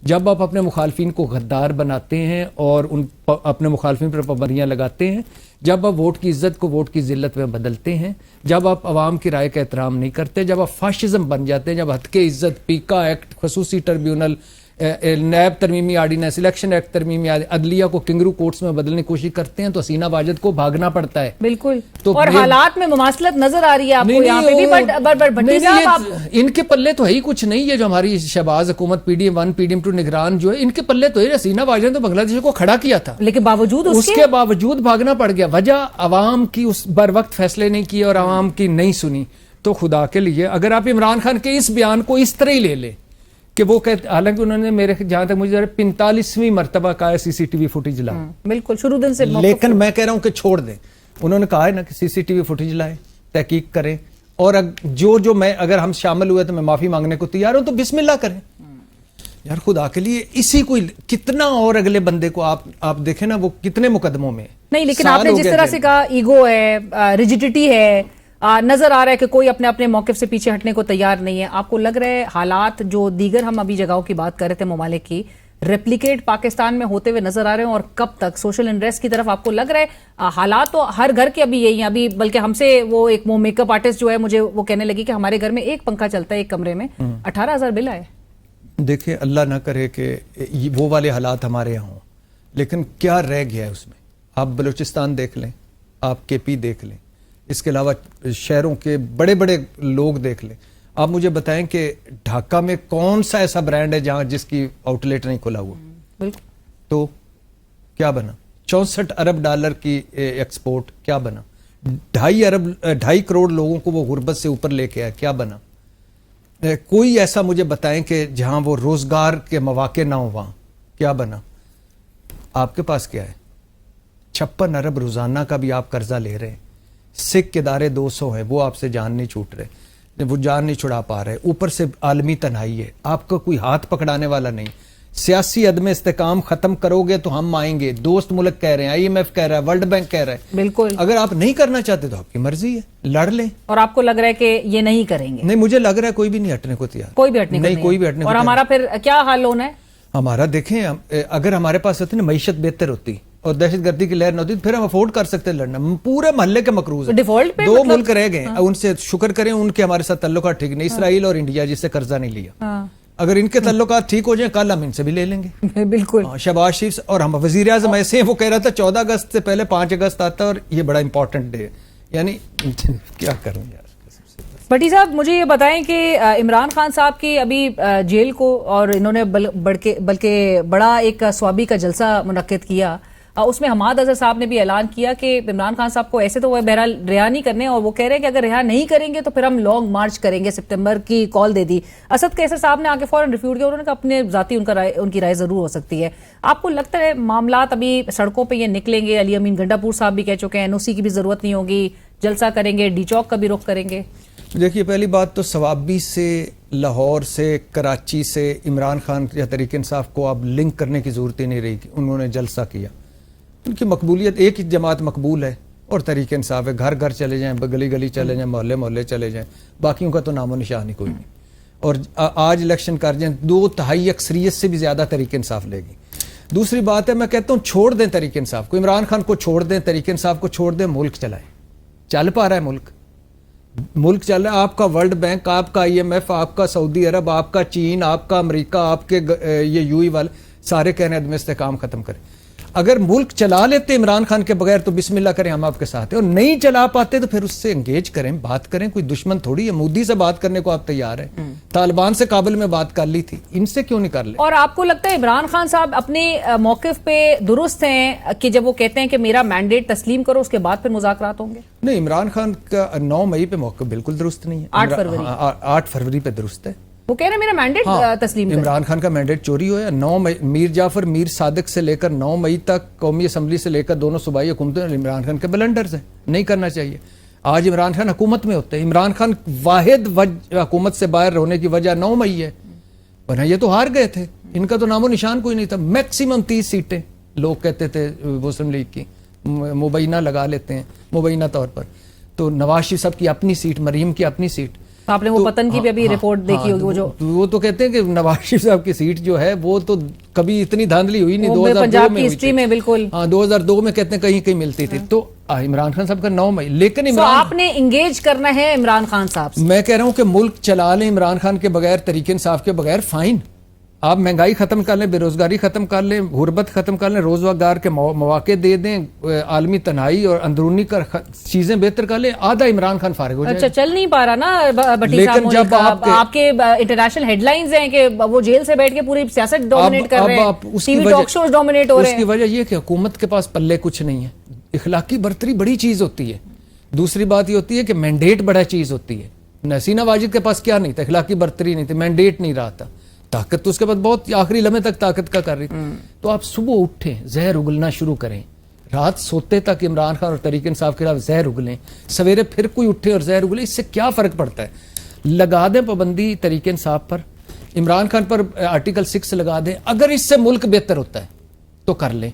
جب آپ اپنے مخالفین کو غدار بناتے ہیں اور اپنے مخالفین پر پابندیاں لگاتے ہیں، جب آپ ووٹ کی عزت کو ووٹ کی ذلت میں بدلتے ہیں، جب آپ عوام کی رائے کا احترام نہیں کرتے، جب آپ فاشزم بن جاتے ہیں، جب ہتک عزت، پیکا ایکٹ، خصوصی ٹربیونل، نیب ترمیمی آرڈیننس، الیکشن ایکٹ ترمیمی، عدلیہ کو کنگرو کورٹس میں بدلنے کی کوشش کرتے ہیں تو حسینہ واجد کو بھاگنا پڑتا ہے. بالکل. تو اور حالات میں مماثلت نظر آ رہی ہے آپ کو یہاں پہ بھی. بٹ بھٹی صاحب ان کے پلے تو ہے ہی کچھ نہیں. یہ جو ہماری شہباز حکومت P D M 1 P D M 2 نگران جو ہے، ان کے پلے تو ہے. حسینہ واجد تو بنگلہ دیش کو کھڑا کیا تھا، لیکن باوجود اس کے باوجود بھاگنا پڑ گیا. وجہ عوام کی اس بر وقت فیصلے نہیں کیے اور عوام کی نہیں سنی. تو خدا کے لیے اگر آپ عمران خان کے اس بیان کو اس طرح ہی لے لیں کہ وہ کہتے، حالانکہ انہوں نے میرے جہاں تک مجھے 45ویں مرتبہ کہا ہے سی سی ٹی وی فوٹیج لاؤ، بالکل شروع دن سے، لیکن میں کہہ رہا ہوں کہ چھوڑ دیں. انہوں نے کہا ہے نا کہ سی سی ٹی وی فوٹیج لائیں، تحقیق کریں، اور جو میں اگر ہم شامل ہوئے تو میں معافی مانگنے کو تیار ہوں، تو بسم اللہ کریں. یار خدا کے لیے اسی کو کتنا، اور اگلے بندے کو آپ دیکھیں نا وہ کتنے مقدموں میں نہیں. لیکن آپ نے جس طرح سے کہا ایگو ہے، ریجیڈیٹی ہے، نظر آ رہا ہے کہ کوئی اپنے اپنے موقف سے پیچھے ہٹنے کو تیار نہیں ہے. آپ کو لگ رہا ہے حالات جو دیگر ہم ابھی جگہوں کی بات کر رہے تھے ممالک کی، ریپلیکیٹ پاکستان میں ہوتے ہوئے نظر آ رہے ہیں؟ اور کب تک سوشل انریسٹ کی طرف آپ کو لگ رہا ہے؟ حالات تو ہر گھر کے ابھی یہی ہیں. ابھی بلکہ ہم سے وہ ایک میک اپ آرٹسٹ جو ہے مجھے وہ کہنے لگی کہ ہمارے گھر میں ایک پنکھا چلتا ہے ایک کمرے میں، 18,000 بل آئے. دیکھیں اللہ نہ کرے کہ وہ والے حالات ہمارے یہاں ہوں، لیکن کیا رہ گیا ہے اس میں؟ آپ بلوچستان دیکھ لیں، آپ کے پی دیکھ لیں، اس کے علاوہ شہروں کے بڑے بڑے لوگ دیکھ لیں. آپ مجھے بتائیں کہ ڈھاکہ میں کون سا ایسا برانڈ ہے جہاں جس کی آؤٹ لیٹ نہیں کھلا ہوا؟ بالکل. تو کیا بنا؟ 64 ارب ڈالر کی ایکسپورٹ، کیا بنا؟ 2.5 کروڑ لوگوں کو وہ غربت سے اوپر لے کے آیا، کیا بنا؟ کوئی ایسا مجھے بتائیں کہ جہاں وہ روزگار کے مواقع نہ ہو، وہاں کیا بنا؟ آپ کے پاس کیا ہے؟ 56 ارب روزانہ کا بھی آپ قرضہ لے رہے ہیں. سکھ ادارے 200 ہیں، وہ آپ سے جان نہیں چھوٹ رہے، وہ جان نہیں چھڑا پا رہے. اوپر سے عالمی تنہائی ہے، آپ کا کوئی ہاتھ پکڑانے والا نہیں. سیاسی عدم استحکام ختم کرو گے تو ہم آئیں گے. دوست ملک کہہ رہے ہیں، آئی ایم ایف کہہ رہا ہے، ورلڈ بینک کہہ رہا ہے. بالکل. اگر آپ نہیں کرنا چاہتے تو آپ کی مرضی ہے، لڑ لیں. اور آپ کو لگ رہا ہے کہ یہ نہیں کریں گے؟ نہیں، مجھے لگ رہا ہے کوئی بھی نہیں ہٹنے کو تیار، کوئی بھی ہٹنے کو نہیں، کوئی بھی ہٹنے کو. اور ہمارا پھر کیا حال ہونا ہے؟ ہمارا دیکھیں، اگر ہمارے پاس ہوتی نا معیشت بہتر ہوتی اور دہشت گردی کی لہر نہ ہوتی، پھر ہم افورڈ کر سکتے لڑنا. پورے محلے کے مقروض ہیں، ڈیفالٹ پہ 2 ملک رہ گئے، ان سے شکر کریں ان کے ہمارے ساتھ تعلقات ٹھیک نہیں، اسرائیل اور انڈیا جس سے قرضہ نہیں لیا. اگر ان کے تعلقات ٹھیک ہو جائیں کل ہم ان سے بھی لے لیں گے. بالکل. شہباز شریف اور ہم وزیر اعظم ایسے ہیں، وہ کہہ رہا تھا 14 اگست سے پہلے 5 اگست آتا اور یہ بڑا امپورٹنٹ ڈے ہے. یعنی کیا کروں یار. بھٹی صاحب مجھے یہ بتائیں کہ عمران خان صاحب کی ابھی جیل کو، اور انہوں نے بلکہ بڑا ایک سوابی کا جلسہ منعقد کیا، اس میں حماد اظہر صاحب نے بھی اعلان کیا کہ عمران خان صاحب کو ایسے تو وہ بہرحال رہا نہیں کرنے، اور وہ کہہ رہے ہیں کہ اگر رہا نہیں کریں گے تو پھر ہم لانگ مارچ کریں گے. سپتمبر کی کال دے دی. اسد قیصر صاحب نے آگے فوراً ریفیوٹ کیا. انہوں نے کہا اپنے ذاتی ان کی رائے ضرور ہو سکتی ہے. آپ کو لگتا ہے معاملات ابھی سڑکوں پہ یہ نکلیں گے؟ علی امین گنڈا پور صاحب بھی کہہ چکے ہیں NOC کی بھی ضرورت نہیں ہوگی، جلسہ کریں گے، ڈی چوک کا بھی رخ کریں گے. دیکھیے پہلی بات تو سوابی سے، لاہور سے، کراچی سے عمران خان یا تحریک انصاف کو اب لنک کرنے کی ضرورت ہی نہیں رہی کہ انہوں نے جلسہ کیا. ان کی مقبولیت، ایک ہی جماعت مقبول ہے اور تحریک انصاف ہے. گھر گھر چلے جائیں، گلی گلی چلے جائیں، محلے محلے چلے جائیں، باقیوں کا تو نام و نشان ہی کوئی نہیں. اور آج الیکشن کر جائیں 2/3 اکثریت سے بھی زیادہ تحریک انصاف لے گی. دوسری بات ہے، میں کہتا ہوں چھوڑ دیں تحریک انصاف کو، عمران خان کو چھوڑ دیں، تحریک انصاف کو چھوڑ دیں، ملک چلائیں. چل پا رہا ہے ملک چل رہا ہے. آپ کا ورلڈ بینک، آپ کا IMF، آپ کا سعودی عرب، آپ کا چین، آپ کا امریکہ، آپ کے یہ UAE والے سارے کہہ رہے ہیں عدم استحکام ختم کریں. اگر ملک چلا لیتے عمران خان کے بغیر تو بسم اللہ کریں، ہم آپ کے ساتھ ہیں. اور نہیں چلا پاتے تو پھر اس سے انگیج کریں، بات کریں. کوئی دشمن تھوڑی ہے. مودی سے بات کرنے کو آپ تیار ہیں، طالبان سے کابل میں بات کر لی تھی، ان سے کیوں نہیں کر لیں؟ اور آپ کو لگتا ہے عمران خان صاحب اپنے موقف پہ درست ہیں کہ جب وہ کہتے ہیں کہ میرا مینڈیٹ تسلیم کرو اس کے بعد پھر مذاکرات ہوں گے؟ نہیں، عمران خان کا 9 مئی پہ موقف بالکل درست نہیں ہے. 8 فروری پہ درست ہے. وہ کہہ رہے ہیں میرا مینڈیٹ تسلیم کریں. عمران خان کا مینڈیٹ چوری ہوا ہے. 9 مئی میر جعفر میر صادق سے لے کر 9 مئی تک قومی اسمبلی سے لے کر دونوں صوبائی حکومتیں عمران خان کے بلنڈرز ہیں، نہیں کرنا چاہیے. آج عمران خان حکومت میں ہوتے ہیں. عمران خان واحد حکومت سے باہر ہونے کی وجہ 9 مئی ہے، ورنہ یہ تو ہار گئے تھے. ان کا تو نام و نشان کوئی نہیں تھا. میکسیمم 30 سیٹیں لوگ کہتے تھے مسلم لیگ کی، مبینہ لگا لیتے ہیں مبینہ طور پر. تو نواز شریف صاحب کی اپنی سیٹ, مریم کی اپنی سیٹ, آپ نے وہ پتن کی بھی ابھی رپورٹ دیکھی ہوگی, وہ تو کہتے ہیں کہ نواز شریف صاحب کی سیٹ جو ہے وہ تو کبھی اتنی دھاندلی ہوئی نہیں, 2002 پنجاب میں کی ہسٹری میں بالکل, ہاں 2002 میں کہتے ہیں کہیں کہیں ملتی تھی. تو عمران خان صاحب کا 9 مئی, لیکن عمران آپ نے انگیج کرنا ہے عمران خان صاحب سے. میں کہہ رہا ہوں کہ ملک چلا لیں عمران خان کے بغیر, تحریک انصاف کے بغیر, فائن. آپ مہنگائی ختم کر لیں, بے روزگاری ختم کر لیں, غربت ختم کر لیں, روزگار کے مواقع دے دیں, عالمی تنہائی اور اندرونی چیزیں بہتر کر لیں, آدھا عمران خان فارغ ہو جائے. اچھا چل نہیں پا رہا نا بھٹی صاحب, لیکن جب آپ کے انٹرنیشنل ہیڈ لائنز ہیں کہ وہ جیل سے بیٹھ کے پوری سیاست ڈومینیٹ کر رہے ہیں, T V talk shows dominate ہو رہے ہیں. اس کی وجہ یہ کہ حکومت کے پاس پلے کچھ نہیں ہے. اخلاقی برتری بڑی چیز ہوتی ہے. دوسری بات یہ ہوتی ہے کہ مینڈیٹ بڑا چیز ہوتی ہے. حسینہ واجد کے پاس کیا نہیں تھا, اخلاقی برتری نہیں تھی, مینڈیٹ نہیں رہا تھا. طاقت تو اس کے بعد بہت آخری لمحے تک طاقت کا کر رہی تھی. تو آپ صبح اٹھیں, زہر اگلنا شروع کریں, رات سوتے تک عمران خان اور تحریک انصاف کے خلاف زہر اگلیں, سویرے پھر کوئی اٹھے اور زہر اگلے. اس سے کیا فرق پڑتا ہے؟ لگا دیں پابندی تحریک انصاف پر, عمران خان پر آرٹیکل 6 لگا دیں. اگر اس سے ملک بہتر ہوتا ہے تو کر لیں,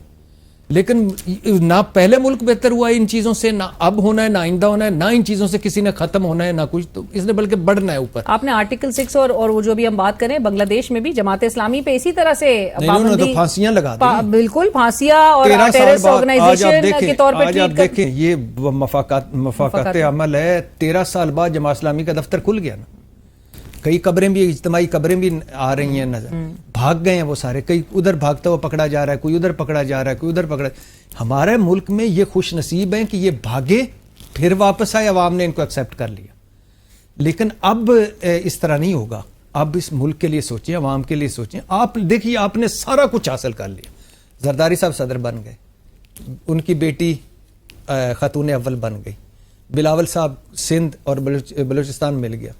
لیکن نہ پہلے ملک بہتر ہوا ہے ان چیزوں سے, نہ اب ہونا ہے, نہ آئندہ ہونا ہے, نہ ان چیزوں سے کسی نے ختم ہونا ہے, نہ کچھ. تو اس نے بلکہ بڑھنا ہے اوپر. آپ نے آرٹیکل 6 اور وہ جو بھی ہم بات کریں بنگلہ دیش میں بھی جماعت اسلامی پہ اسی طرح سے تو پھانسیاں لگا دی, بالکل پھانسیاں, اور ٹیررسٹ آرگنائزیشن کے طور پہ. آج آپ دیکھیں یہ مفاقات عمل ہے. 13 سال بعد جماعت اسلامی کا دفتر کھل گیا نا. کئی قبریں بھی, اجتماعی قبریں بھی آ رہی ہیں نظر, بھاگ گئے ہیں وہ سارے. کئی ادھر بھاگتا ہوا پکڑا جا رہا ہے, کوئی ادھر پکڑا جا رہا ہے, کوئی ادھر پکڑا. ہمارے ملک میں یہ خوش نصیب ہیں کہ یہ بھاگے پھر واپس آئے, عوام نے ان کو ایکسیپٹ کر لیا. لیکن اب اس طرح نہیں ہوگا. اب اس ملک کے لیے سوچیں, عوام کے لیے سوچیں. آپ دیکھیے, آپ نے سارا کچھ حاصل کر لیا. زرداری صاحب صدر بن گئے, ان کی بیٹی خاتون اول بن گئی, بلاول صاحب سندھ اور بلوچستان مل گیا,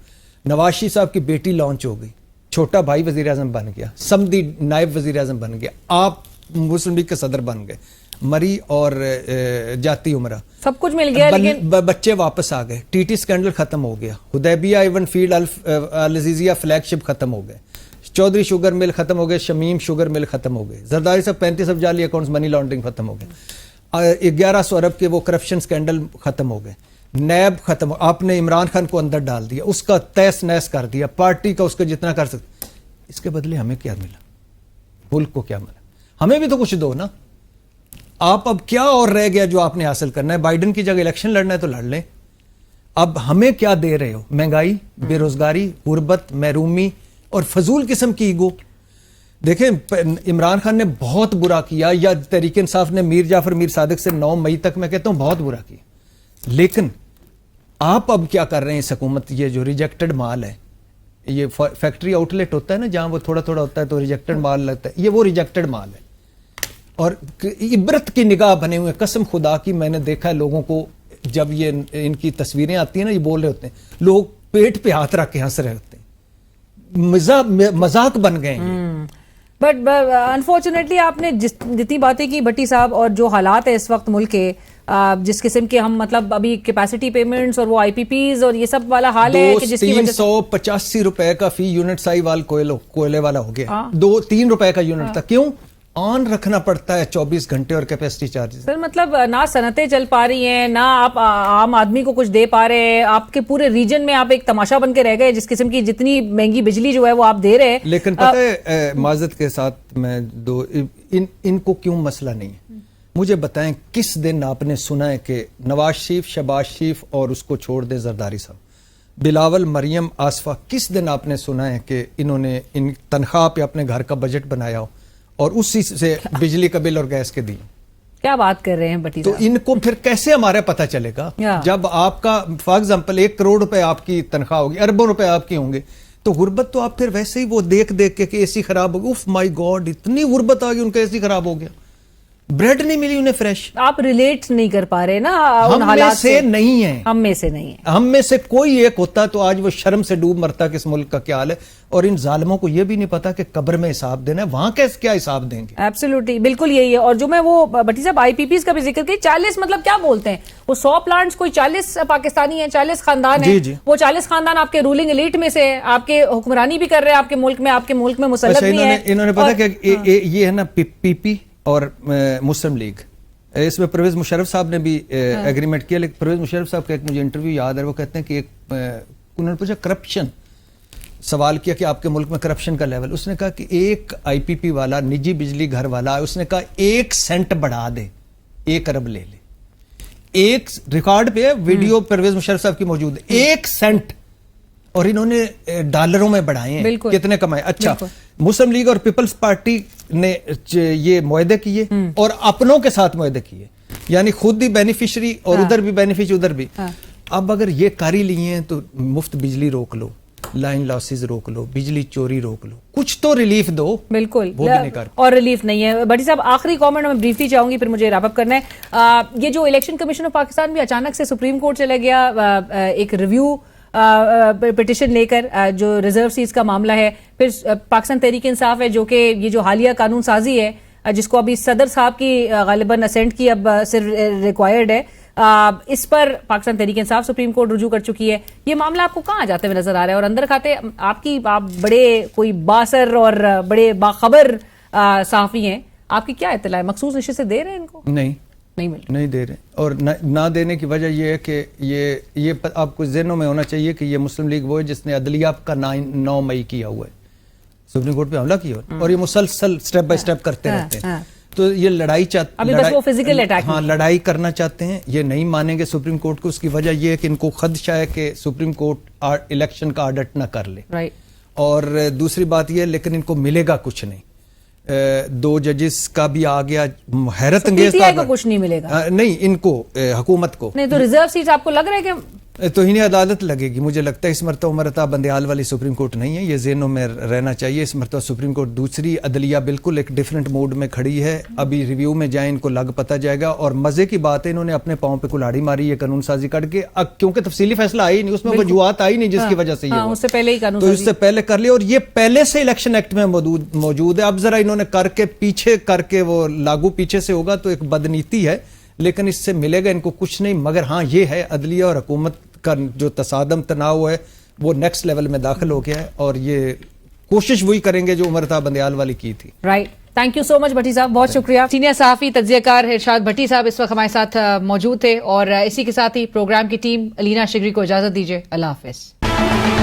نواز شریف صاحب کی بیٹی لانچ ہو گئی, چھوٹا بھائی وزیر اعظم بن گیا, سمدی نائب وزیر اعظم بن گیا, آپ مسلم لیگ کے صدر بن گئے, مری اور جاتی عمرہ سب کچھ مل گیا, لیکن بچے واپس آ گئے, ٹی ٹی سکینڈل ختم ہو گیا, حدیبیہ ایون فیلڈ العزیزیہ فلیگ شپ ختم ہو گئے, چودھری شوگر مل ختم ہو گئے, شمیم شوگر مل ختم ہو گئے, زرداری صاحب 35 ارب جعلی اکاؤنٹس منی لانڈرنگ ختم ہو گئے, 1100 ارب کے وہ کرپشن سکینڈل ختم ہو گئے, نیب ختم ہو. آپ نے عمران خان کو اندر ڈال دیا, اس کا تیس نیس کر دیا, پارٹی کا اس کا جتنا کر سکتے. اس کے بدلے ہمیں کیا ملا؟ ملک کو کیا ملا؟ ہمیں بھی تو کچھ دو نا. آپ اب کیا اور رہ گیا جو آپ نے حاصل کرنا ہے؟ بائیڈن کی جگہ الیکشن لڑنا ہے تو لڑ لیں. اب ہمیں کیا دے رہے ہو؟ مہنگائی, بے روزگاری, غربت, محرومی اور فضول قسم کی ایگو. دیکھیں عمران خان نے بہت برا کیا, یا تحریک انصاف نے میر جعفر میر صادق سے 9 مئی تک میں کہتا ہوں بہت برا کیا. لیکن آپ اب کیا کر رہے ہیں؟ اس حکومت, یہ جو ریجیکٹڈ مال ہے, یہ فیکٹری آؤٹ لیٹ ہوتا ہے نا, جہاں وہ تھوڑا تھوڑا ہوتا ہے تو ریجیکٹڈ مال لگتا ہے, یہ وہ ریجیکٹڈ مال ہے. اور عبرت کی نگاہ بنے ہوئے, قسم خدا کی میں نے دیکھا ہے لوگوں کو, جب یہ ان کی تصویریں آتی ہیں نا, یہ بول رہے ہوتے ہیں, لوگ پیٹ پہ ہاتھ رکھ کے ہنس رہے ہوتے ہیں, مذاق بن گئے ہیں. بٹ انفارچونیٹلی آپ نے جتنی باتیں کی بھٹی صاحب, اور جو حالات ہے اس وقت ملک کے, جس قسم کے ہم مطلب ابھی کیپیسٹی پیمنٹس اور وہ آئی پی پیز اور یہ سب والا حال ہے کہ جس کی وجہ سے 385 روپے کا فی یونٹ سائی وال کوئلے والا ہو گیا, 2-3 روپے کا یونٹ تھا. کیوں؟ آن رکھنا پڑتا ہے 24 گھنٹے اور کیپیسٹی چارجز. سر مطلب نہ صنعتیں چل پا رہی ہیں, نہ آپ عام آدمی کو کچھ دے پا رہے ہیں, آپ کے پورے ریجن میں آپ ایک تماشا بن کے رہ گئے, جس قسم کی جتنی مہنگی بجلی جو ہے وہ آپ دے رہے ہیں. لیکن پتہ ہے معذرت کے ساتھ میں ان کو کیوں مسئلہ نہیں ہے؟ مجھے بتائیں کس دن آپ نے سنا ہے کہ نواز شریف, شہباز شریف اور اس کو چھوڑ دے زرداری صاحب, بلاول, مریم, آصفہ, کس دن آپ نے سنا ہے کہ انہوں نے ان تنخواہ پہ اپنے گھر کا بجٹ بنایا ہو اور اسی سے بجلی کا بل اور گیس کے دی؟ کیا بات کر رہے ہیں بٹی تو ان کو پھر کیسے ہمارا پتہ چلے گا جب آپ کا فار ایگزامپل 1 کروڑ روپے آپ کی تنخواہ ہوگی, اربوں روپے آپ کی ہوں گے, تو غربت تو آپ پھر ویسے ہی وہ دیکھ کے کہ اے سی خراب ہو گئی, اوف مائی گاڈ اتنی غربت آ گئی, ان کا اے سی خراب ہو گیا, بریڈ نہیں ملی انہیں فریش. آپ ریلیٹ نہیں کر پا رہے نا ان حالات سے. نہیں ہیں, ہم میں سے نہیں ہے. ہم میں سے کوئی ایک ہوتا تو آج وہ شرم سے ڈوب مرتا کہ اس ملک کا کیا حال ہے. اور ان ظالموں کو یہ بھی نہیں پتا کہ قبر میں حساب دینا ہے, وہاں کیا حساب دیں گے. ایبسلیوٹلی, بالکل یہی ہے. اور جو میں وہ بٹی صاحب آئی پی پیز کا بھی ذکر کی, 40 مطلب کیا بولتے ہیں وہ 100 پلانٹس, کوئی 40 پاکستانی ہیں, 40 خاندان ہیں. وہ 40 خاندان آپ کے رولنگ ایلیٹ میں سے, آپ کے حکمرانی بھی کر رہے ہیں آپ کے ملک میں مسلط بھی ہیں. انہوں نے پتا کہ یہ ہے نا پی پی اور مسلم لیگ, اس میں پرویز مشرف صاحب نے بھی ایگریمنٹ کیا، لیکن پرویز مشرف صاحب کا ایک مجھے انٹرویو یاد ہے، وہ کہتے ہیں کہ ایک انہوں نے پوچھا کرپشن، سوال کیا کہ آپ کے ملک میں کرپشن کا لیول، اس نے کہا کہ ایک آئی پی پی والا نجی بجلی گھر والا، اس نے کہا 1 سینٹ بڑھا دے 1 ارب لے لے، ایک ریکارڈ پہ ویڈیو پرویز مشرف صاحب کی موجود ہے، 1 سینٹ، اور انہوں نے ڈالروں میں بڑھائے ہیں، کتنے کمائے. اچھا مسلم لیگ اور پیپلز پارٹی نے یہ معاہدے کیے اور اپنوں کے ساتھ معاہدے کیے، یعنی خود بھی بینیفیشری اور ادھر بھی بینیفیشری ادھر بھی. اب اگر یہ کر ہی لیے ہیں تو مفت بجلی روک لو، لائن لاسز روک لو، بجلی چوری روک لو، کچھ تو ریلیف دو. بالکل، وہ بھی نہیں کر اور ریلیف نہیں ہے. بھٹی صاحب آخری کامنٹ میں بریفلی چاہوں گی، پھر مجھے ریپ اپ کرنا ہے. یہ جو الیکشن کمیشن آف پاکستان بھی اچانک سے سپریم کورٹ چلا گیا ایک ریویو پٹیشن لے کر، جو ریزرو سیٹس کا معاملہ ہے. پھر پاکستان تحریک انصاف ہے جو کہ یہ جو حالیہ قانون سازی ہے جس کو ابھی صدر صاحب کی غالباً اسینٹ کی اب صرف ریکوائرڈ ہے، اس پر پاکستان تحریک انصاف سپریم کورٹ رجوع کر چکی ہے. یہ معاملہ آپ کو کہاں جاتے ہوئے نظر آ رہا ہے؟ اور اندر کھاتے آپ بڑے کوئی باثر اور بڑے باخبر صحافی ہیں، آپ کی کیا اطلاع ہے؟ مخصوص نشستیں دے رہے ہیں ان کو؟ نہیں دے رہے، اور نہ دینے کی وجہ یہ ہے کہ یہ آپ کو ذہنوں میں ہونا چاہیے کہ یہ مسلم لیگ وہ ہے جس نے عدلیہ کا 9 مئی کیا ہوا ہے، سپریم کورٹ پہ حملہ کیا ہوا، اور یہ مسلسل سٹیپ بائی سٹیپ کرتے رہتے ہیں. تو یہ لڑائی لڑائی کرنا چاہتے ہیں، یہ نہیں مانیں گے سپریم کورٹ کو. اس کی وجہ یہ ہے کہ ان کو خدشہ ہے کہ سپریم کورٹ الیکشن کا آڈٹ نہ کر لے، اور دوسری بات یہ لیکن ان کو ملے گا کچھ نہیں. 2 ججز کا بھی آ گیا، حیرت انگیز کو کچھ نہیں ملے گا، نہیں ان کو حکومت کو نہیں. تو ریزرو سیٹس آپ کو لگ رہا ہے کہ توہین عدالت لگے گی؟ مجھے لگتا ہے اس مرتبہ مرتبہ بندیال والی سپریم کورٹ نہیں ہے، یہ ذہنوں میں رہنا چاہیے. اس مرتبہ سپریم کورٹ دوسری، عدلیہ بالکل ایک ڈیفرنٹ موڈ میں کھڑی ہے. ابھی ریویو میں جائیں ان کو لگ پتہ جائے گا. اور مزے کی بات ہے انہوں نے اپنے پاؤں پہ کلاڑی ماری ہے قانون سازی کر کے، کیونکہ تفصیلی فیصلہ آئی نہیں، اس میں وجوہات آئی نہیں جس کی وجہ سے یہ اس سے پہلے ہی قانون تو اس سے پہلے کر لیا، اور یہ پہلے سے الیکشن ایکٹ میں موجود ہے. اب ذرا انہوں نے کر کے پیچھے کر کے وہ لاگو پیچھے سے ہوگا تو ایک بدنیتی ہے، لیکن اس سے ملے گا ان کو کچھ نہیں. مگر ہاں یہ ہے عدلیہ اور حکومت کا جو تصادم تناؤ ہے وہ نیکسٹ لیول میں داخل ہو گیا ہے، اور یہ کوشش وہی کریں گے جو عمر بندیال والی کی تھی. رائٹ، تھینک یو سو مچ بھٹی صاحب، بہت شکریہ. سینئر صحافی تجزیہ کار ارشاد بھٹی صاحب اس وقت ہمارے ساتھ موجود تھے، اور اسی کے ساتھ ہی پروگرام کی ٹیم، علینا شگری کو اجازت دیجیے. اللہ حافظ.